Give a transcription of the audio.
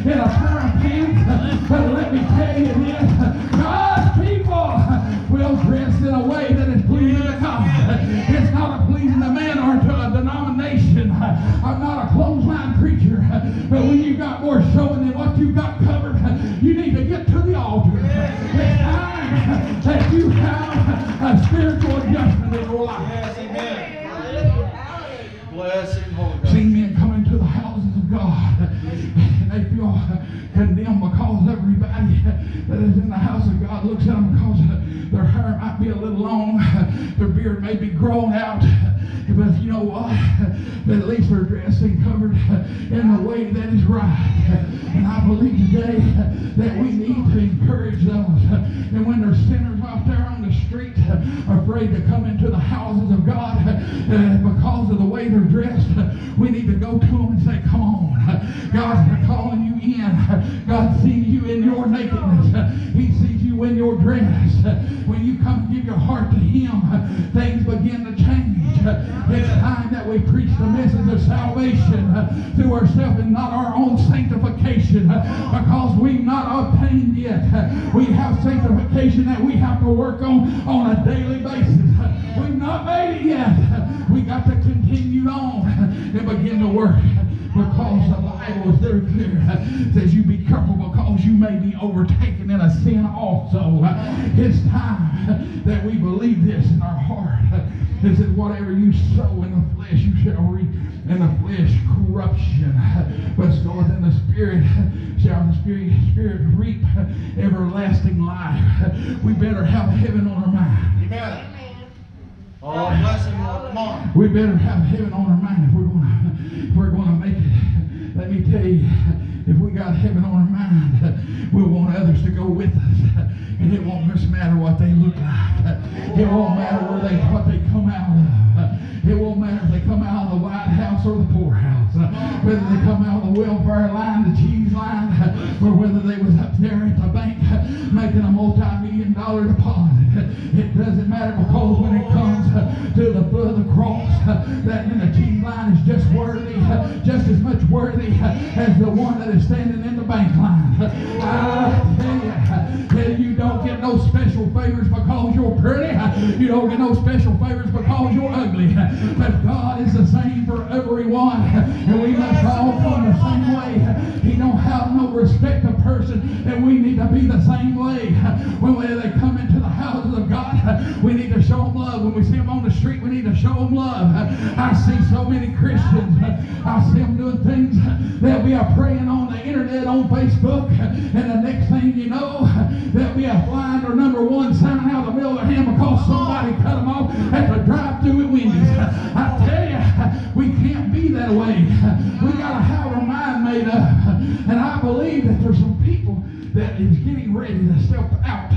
in a pair of pants. But let me tell you this, God's people will dress in a way that is pleasing to God. It's not a pleasing to man or to a denomination. I'm not a clothesline preacher, but when you got more showing than what you got covered, you need to get to the altar. It's time that you have a spiritual adjustment in your life. Yes, amen. Bless him, Holy God. Seen men come into the houses of God, and they feel condemned because everybody that is in the house of God looks at them because their hair might be a little long, their beard may be grown out, but you know what? At least they're dressed and covered in the way that is right. And I believe today that we need to encourage those. And when there's sinners out there on the street afraid to come into the houses of God because of the way they're dressed, we need to go to them and say, come on, God's calling you in. God sees you in your nakedness. He sees you in your dress. When you come and give your heart to Him, things begin to change. It's time that we preach the message of salvation through ourselves and not our own sanctification, because we've not obtained yet. We have sanctification that we have to work on a daily basis. We've not made it yet. We got to continue on and begin to work, because the Bible is very clear. It says you be careful because you may be overtaken in a sin also. It's time that we believe this in our heart. It says whatever you sow in the flesh you shall reap in the flesh corruption, but soweth in the spirit shall the spirit reap everlasting life. We better have heaven on our mind. Amen. Oh, bless him, Lord. Come on. We better have heaven on our mind if we're going to make it. Let me tell you, if we got heaven on our mind, we'll want others to go with us. And it won't just matter what they look like. It won't matter what they come out of. It won't matter if they come out of the White House or the poorhouse. Whether they come out of the welfare line, the cheese line, or whether they was up there at the bank making a multi-million-dollar deposit. It doesn't matter, because when it comes to the foot of the cross, that in the cheese line is just worthy, just as much worthy as the one that is standing in the bank line. I tell you, you don't get no special favors because you're pretty. You don't get no special favors because you're ugly. But God is the same for everyone, and we must all come the same way. He don't have no respect of person, and we need to be the same way. When they come into the houses of God, we need to show them love. When we see them on the street, we need to show them love. I see so many Christians, I see them doing things. They'll be praying on the internet, on Facebook, and the next thing you know, there'll be a flying their #1 sign out of the middle of their hand because somebody cut them off at the drive-thru at Wendy's. I tell you, we can't be that way. We got to have our mind made up. And I believe that there's some people that is getting ready to step out